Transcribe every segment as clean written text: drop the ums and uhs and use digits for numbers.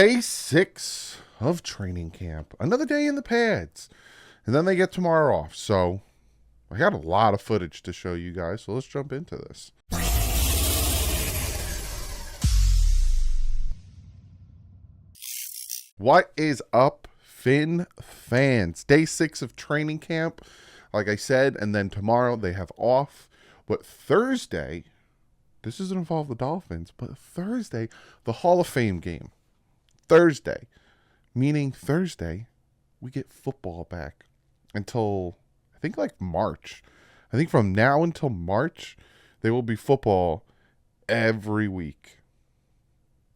Day 6 of training camp. Another day in the pads. And then they get tomorrow off. So I got a lot of footage to show you guys. So let's jump into this. What is up, Fin fans? Day 6 of training camp, like I said, and then tomorrow they have off. But Thursday, this doesn't involve the Dolphins, but Thursday, the Hall of Fame game. Thursday, meaning Thursday, we get football back until, I think, like March. I think from now until March, there will be football every week.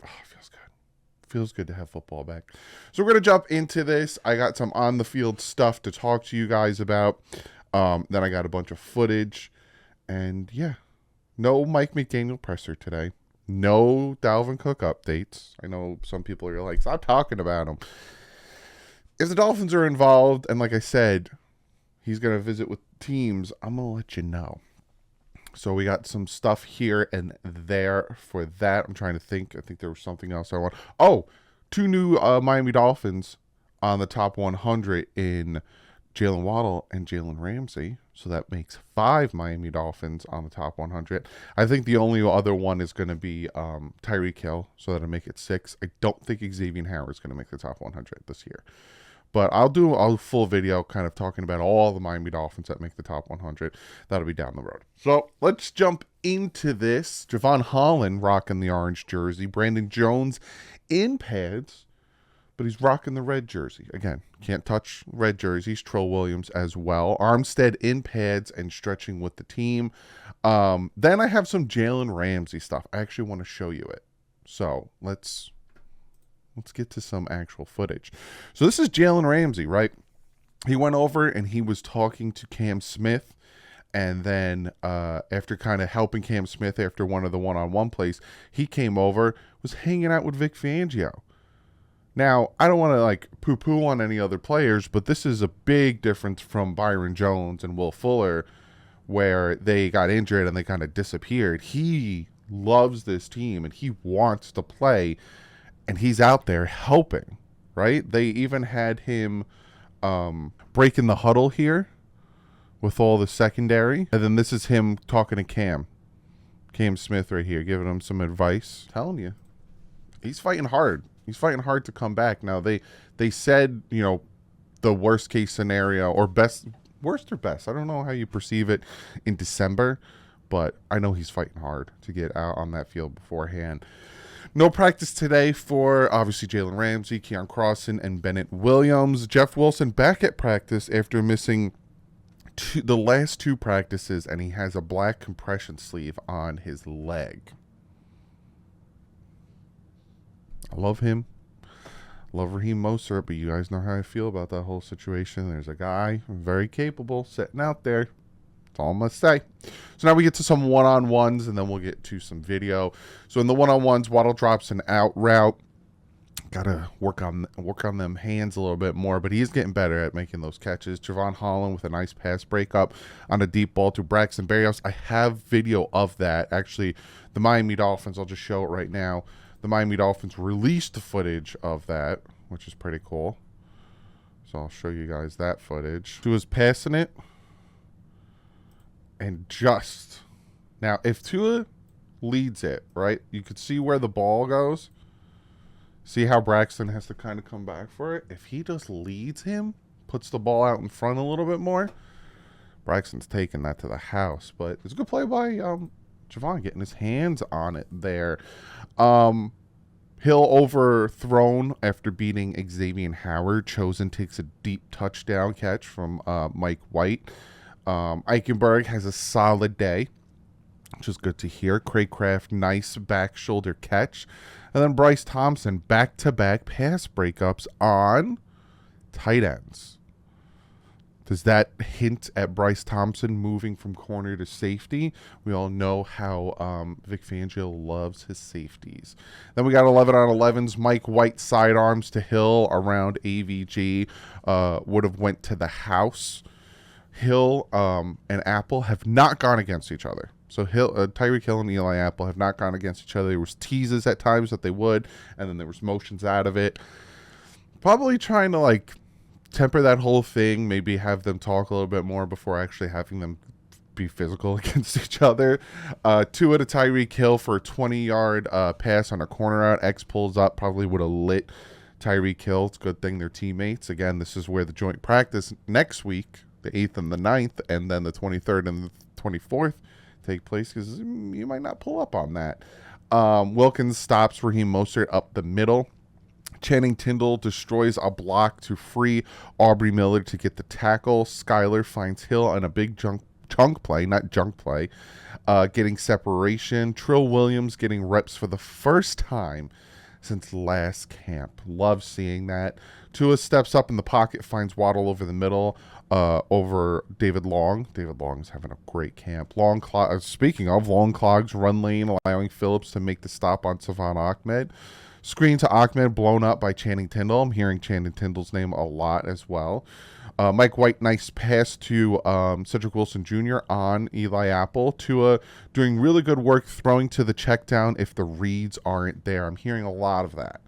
Oh, it feels good. Feels good to have football back. So we're going to jump into this. I got some on-the-field stuff to talk to you guys about. Then I got a bunch of footage. And, yeah, no Mike McDaniel presser today. No Dalvin Cook updates. I know some people are like, stop talking about him. If the Dolphins are involved, and like I said, he's going to visit with teams, I'm going to let you know. So we got some stuff here and there for that. I'm trying to think. I think there was something else I want. Oh, 2 new Miami Dolphins on the top 100 in Jalen Waddle and Jalen Ramsey. So that makes 5 Miami Dolphins on the top 100. I think the only other one is going to be Tyreek Hill, so that'll make it 6. I don't think Xavier Howard is going to make the top 100 this year. But I'll do a full video kind of talking about all the Miami Dolphins that make the top 100. That'll be down the road. So let's jump into this. Javon Holland rocking the orange jersey. Brandon Jones in pads, but he's rocking the red jersey. Again, can't touch red jerseys. Trill Williams as well. Armstead in pads and stretching with the team. Then I have some Jalen Ramsey stuff. I actually want to show you it. So let's get to some actual footage. So this is Jalen Ramsey, right? He went over and he was talking to Cam Smith. And then after kind of helping Cam Smith after one of the one-on-one plays, he came over, was hanging out with Vic Fangio. Now, I don't want to like poo-poo on any other players, but this is a big difference from Byron Jones and Will Fuller, where they got injured and they kind of disappeared. He loves this team and he wants to play, and he's out there helping, right? They even had him breaking the huddle here with all the secondary. And then this is him talking to Cam Smith right here, giving him some advice. I'm telling you, he's fighting hard. He's fighting hard to come back. Now, they said, you know, the worst case scenario or worst or best, I don't know how you perceive it, in December, but I know he's fighting hard to get out on that field beforehand. No practice today for, obviously, Jalen Ramsey, Keon Crossan, and Bennett Williams. Jeff Wilson back at practice after missing the last 2 practices, and he has a black compression sleeve on his leg. I love him. Love Raheem Mostert, but you guys know how I feel about that whole situation. There's a guy very capable sitting out there. That's all I'm going to say. So now we get to some one-on-ones, and then we'll get to some video. So in the one-on-ones, Waddle drops an out route. Got to work on them hands a little bit more, but he's getting better at making those catches. Javon Holland with a nice pass breakup on a deep ball to Braxton Berrios. I have video of that. Actually, the Miami Dolphins, I'll just show it right now. The Miami Dolphins released the footage of that, which is pretty cool. So I'll show you guys that footage. He was passing it. And just now, if Tua leads it, right, you could see where the ball goes. See how Braxton has to kind of come back for it? If he just leads him, puts the ball out in front a little bit more, Braxton's taking that to the house. But it's a good play by Javon getting his hands on it there. Hill overthrown after beating Xavier Howard. Chosen takes a deep touchdown catch from Mike White. Eichenberg has a solid day, which is good to hear. Craig Kraft, nice back shoulder catch. And then Bryce Thompson, back-to-back pass breakups on tight ends. Does that hint at Bryce Thompson moving from corner to safety? We all know how Vic Fangio loves his safeties. Then we got 11 on 11s. Mike White sidearms to Hill around AVG. Would have went to the house. Hill and Apple have not gone against each other. So Tyreek Hill and Eli Apple have not gone against each other. There was teases at times that they would, and then there was motions out of it. Probably trying to like temper that whole thing, maybe have them talk a little bit more before actually having them be physical against each other. Tua to Tyreek Hill for a 20-yard pass on a corner out. X pulls up, probably would have lit Tyreek Hill. It's a good thing they're teammates. Again, this is where the joint practice next week, the 8th and the 9th, and then the 23rd and the 24th take place, because you might not pull up on that. Wilkins stops Raheem Mostert up the middle. Channing Tindall destroys a block to free Aubrey Miller to get the tackle. Skyler finds Hill on a big chunk play, not junk play, getting separation. Trill Williams getting reps for the first time since last camp. Love seeing that. Tua steps up in the pocket, finds Waddle over the middle, over David Long. David Long is having a great camp. Speaking of, Long clogs run lane, allowing Phillips to make the stop on Savon Ahmed. Screen to Ahmed, blown up by Channing Tindall. I'm hearing Channing Tindall's name a lot as well. Mike White, nice pass to Cedric Wilson Jr. on Eli Apple. Tua doing really good work throwing to the check down if the reads aren't there. I'm hearing a lot of that.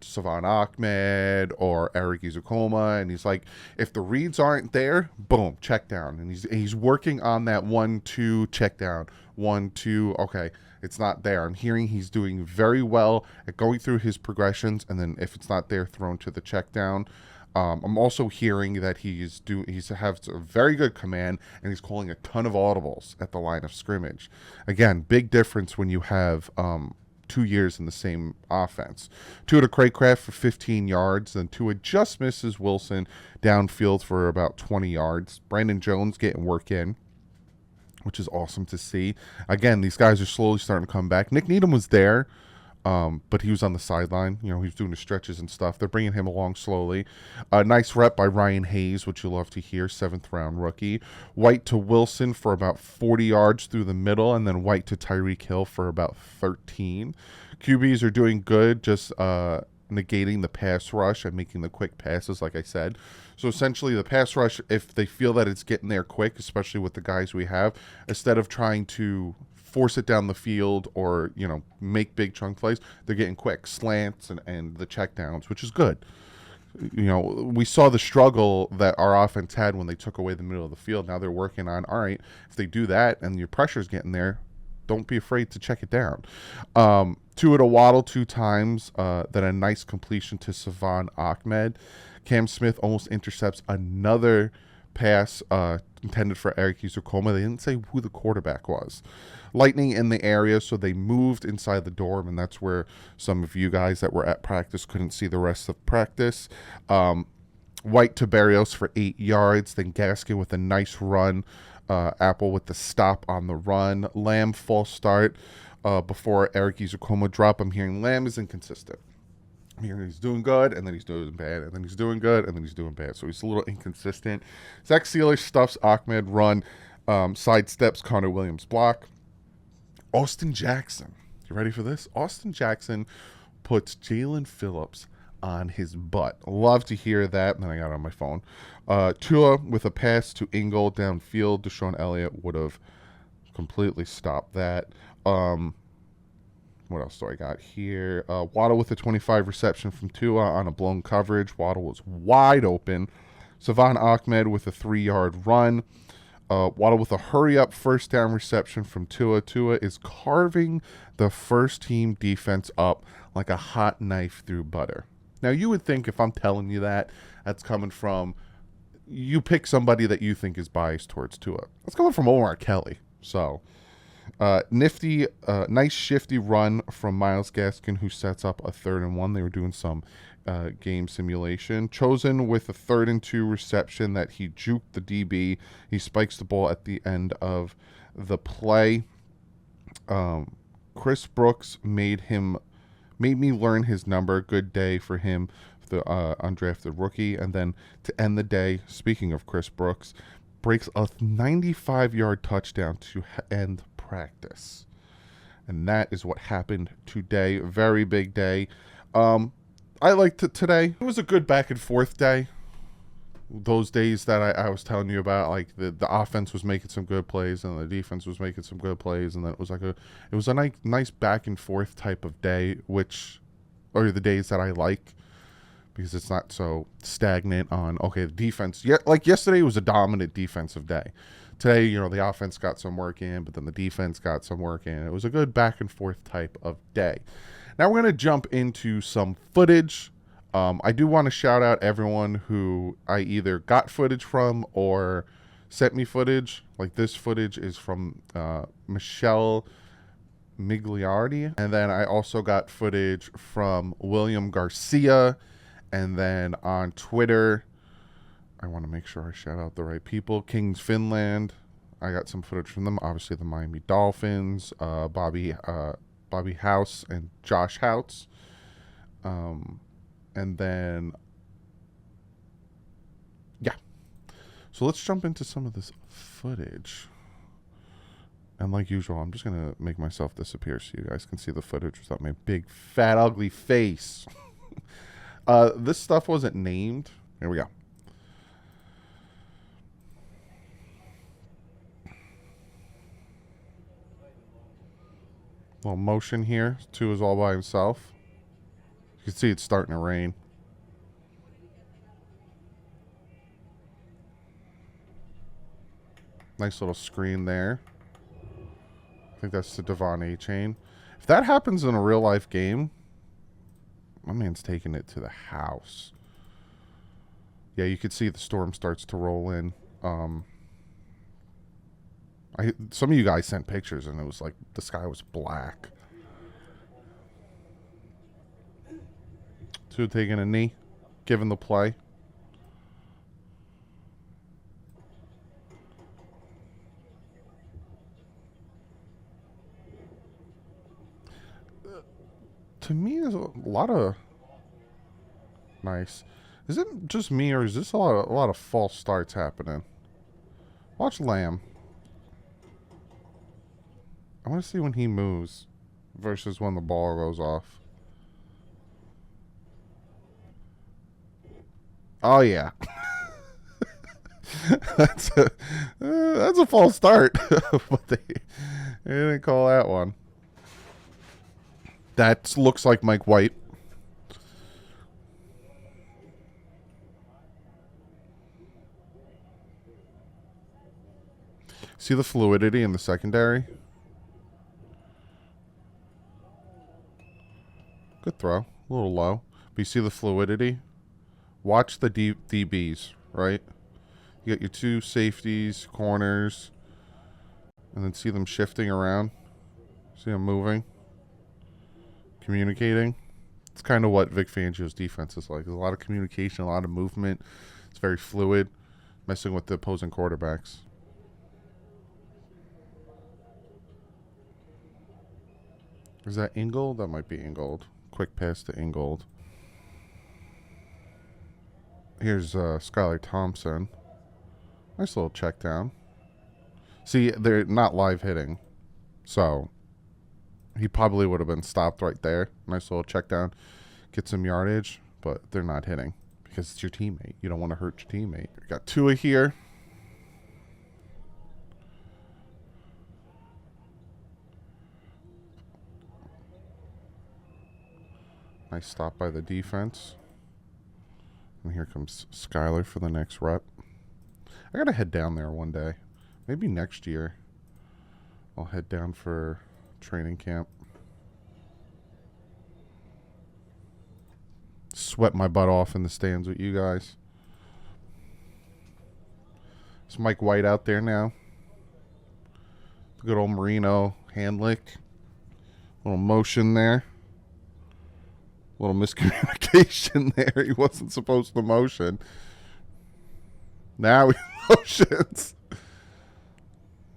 Savon Ahmed or Eric Izukoma, and he's like, if the reads aren't there, boom, check down. And he's working on that 1-2 check down. 1-2, okay, it's not there. I'm hearing he's doing very well at going through his progressions, and then if it's not there, thrown to the check down. I'm also hearing that he has a very good command, and he's calling a ton of audibles at the line of scrimmage. Again, big difference when you have 2 years in the same offense. Tua to Craycraft for 15 yards, then Tua just misses Wilson downfield for about 20 yards. Brandon Jones getting work in, which is awesome to see. Again, these guys are slowly starting to come back. Nick Needham was there, but he was on the sideline. He was doing the stretches and stuff. They're bringing him along slowly. Nice rep by Ryan Hayes, which you love to hear, 7th-round rookie. White to Wilson for about 40 yards through the middle, and then White to Tyreek Hill for about 13. QBs are doing good, just negating the pass rush and making the quick passes, like I said. So essentially the pass rush, if they feel that it's getting there quick, especially with the guys we have, instead of trying to force it down the field or, make big chunk plays, they're getting quick slants and the checkdowns, which is good. We saw the struggle that our offense had when they took away the middle of the field. Now they're working on, all right, if they do that and your pressure's getting there, don't be afraid to check it down. Tua to Waddle 2 times, then a nice completion to Savon Ahmed. Cam Smith almost intercepts another pass intended for Eric Izukoma. They didn't say who the quarterback was. Lightning in the area, so they moved inside the dorm, and that's where some of you guys that were at practice couldn't see the rest of practice. White to Barrios for 8 yards, then Gaskin with a nice run. Apple with the stop on the run. Lamb false start before Eric Izukoma drop. I'm hearing Lamb is inconsistent. I'm hearing he's doing good, and then he's doing bad, and then he's doing good, and then he's doing bad. So he's a little inconsistent. Zach Sealer stuffs Ahmed run, sidesteps Connor Williams block. Austin Jackson. You ready for this? Austin Jackson puts Jalen Phillips on his butt. Love to hear that. And then I got it on my phone. Tua with a pass to Ingle downfield. Deshaun Elliott would have completely stopped that. What else do I got here? Waddle with a 25 reception from Tua on a blown coverage. Waddle was wide open. Savon Ahmed with a 3-yard run. Waddle with a hurry-up first down reception from Tua. Tua is carving the first-team defense up like a hot knife through butter. Now, you would think if I'm telling you that, that's coming from, you pick somebody that you think is biased towards Tua. That's coming from Omar Kelly. So, nice shifty run from Myles Gaskin, who sets up a 3rd and 1. They were doing some game simulation. Chosen with a 3rd and 2 reception that he juked the DB. He spikes the ball at the end of the play. Chris Brooks made me learn his number. Good day for him, the undrafted rookie. And then to end the day, speaking of Chris Brooks, breaks a 95-yard touchdown to end practice. And that is what happened today. Very big day. I liked it today. It was a good back and forth day. those days that I was telling you about, like the offense was making some good plays and the defense was making some good plays, and then it was a nice back and forth type of day, which are the days that I like because it's not so stagnant on okay the defense. Yeah, like yesterday was a dominant defensive day. Today, the offense got some work in, but then the defense got some work in. It was a good back and forth type of day. Now we're going to jump into some footage. I do want to shout out everyone who I either got footage from or sent me footage. Like this footage is from Michelle Migliardi. And then I also got footage from William Garcia. And then on Twitter, I want to make sure I shout out the right people. Kings Finland. I got some footage from them. Obviously the Miami Dolphins, Bobby House and Josh Houts. And then, yeah. So let's jump into some of this footage. And like usual, I'm just going to make myself disappear so you guys can see the footage without my big, fat, ugly face. This stuff wasn't named. Here we go. Little motion here. Two is all by himself. You can see it's starting to rain. Nice little screen there. I think that's the Devon A chain. If that happens in a real life game, my man's taking it to the house. Yeah, you could see the storm starts to roll in. Some of you guys sent pictures and it was like the sky was black. Two taking a knee, giving the play. To me, there's a lot of nice. Is it just me or is this a lot of false starts happening? Watch Lamb. I want to see when he moves versus when the ball goes off. Oh yeah, that's a false start, but they didn't call that one. That looks like Mike White. See the fluidity in the secondary? Good throw, a little low, but you see the fluidity. Watch the DBs, right? You got your two safeties, corners, and then see them shifting around. See them moving, communicating. It's kind of what Vic Fangio's defense is like. There's a lot of communication, a lot of movement. It's very fluid, messing with the opposing quarterbacks. Is that Ingold? That might be Ingold. Quick pass to Ingold. Here's Skylar Thompson. Nice little check down. See, they're not live hitting. So, he probably would have been stopped right there. Nice little check down. Get some yardage, but they're not hitting because it's your teammate. You don't want to hurt your teammate. We got Tua here. Nice stop by the defense. And here comes Skylar for the next rep. I got to head down there one day. Maybe next year. I'll head down for training camp. Sweat my butt off in the stands with you guys. It's Mike White out there now. The good old Marino hand lick. Little motion there. Little miscommunication there. He wasn't supposed to motion. Now he motions.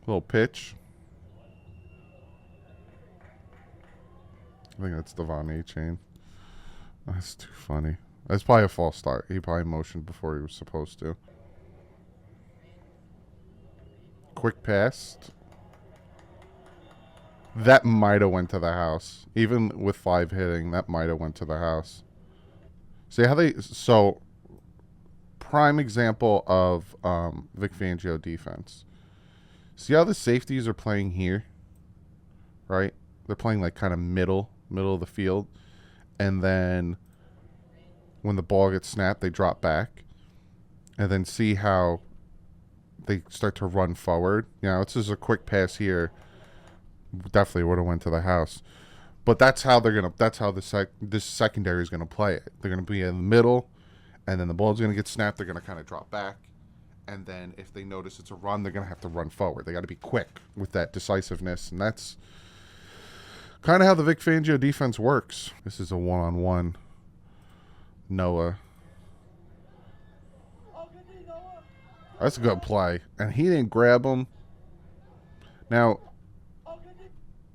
Little pitch. I think that's Devon A chain. That's too funny. That's probably a false start. He probably motioned before he was supposed to. Quick pass. That might have went to the house. Even with 5 hitting, that might have went to the house. See how they... So, prime example of Vic Fangio defense. See how the safeties are playing here, right? They're playing like kind of middle of the field, and then when the ball gets snapped, they drop back, and then see how they start to run forward. You know, this is a quick pass here. Definitely would have went to the house. But that's how they're gonna. That's how this secondary is gonna play it. They're gonna be in the middle, and then the ball's gonna get snapped. They're gonna kind of drop back, and then if they notice it's a run, they're gonna have to run forward. They got to be quick with that decisiveness, and that's kind of how the Vic Fangio defense works. This is a one-on-one. Noah. That's a good play, and he didn't grab him. Now,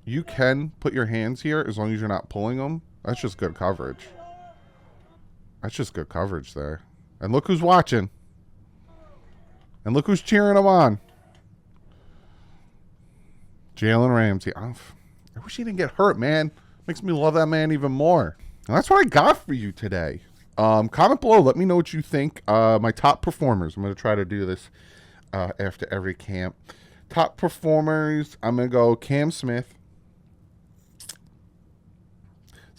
you can put your hands here as long as you're not pulling them. That's just good coverage. That's just good coverage there. And look who's watching. And look who's cheering him on. Jalen Ramsey. I wish he didn't get hurt, man. Makes me love that man even more. And that's what I got for you today. Comment below. Let me know what you think. My top performers. I'm going to try to do this after every camp. Top performers. I'm going to go Cam Smith.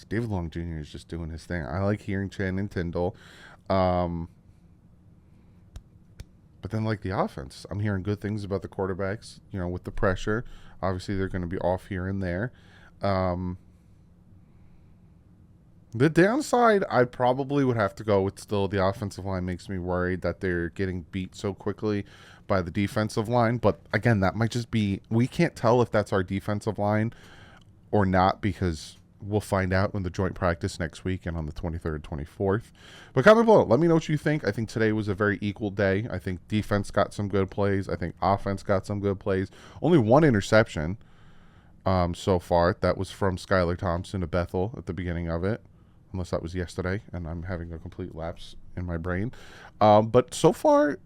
David Long Jr. is just doing his thing. I like hearing Channing Tindall. But then, like, the offense. I'm hearing good things about the quarterbacks, you know, with the pressure. Obviously, they're going to be off here and there. The downside, I probably would have to go with still the offensive line. Makes me worried that they're getting beat so quickly by the defensive line. But, again, that might just be – we can't tell if that's our defensive line or not because – we'll find out when the joint practice next week and on the 23rd, 24th. But comment below. Let me know what you think. I think today was a very equal day. I think defense got some good plays. I think offense got some good plays. Only one interception so far. That was from Skylar Thompson to Bethel at the beginning of it. Unless that was yesterday, and I'm having a complete lapse in my brain. But so far,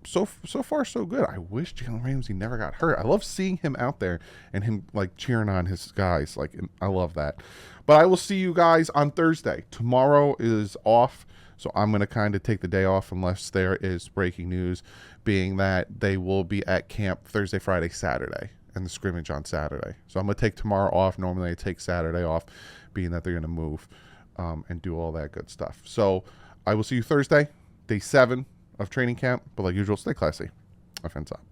so good. I wish Jalen Ramsey never got hurt. I love seeing him out there and him like cheering on his guys. Like, I love that. But I will see you guys on Thursday. Tomorrow is off, so I'm going to kind of take the day off unless there is breaking news, being that they will be at camp Thursday, Friday, Saturday, and the scrimmage on Saturday. So I'm going to take tomorrow off. Normally I take Saturday off, being that they're going to move and do all that good stuff. So I will see you Thursday, day 7 of training camp, but like usual, stay classy. Offense up.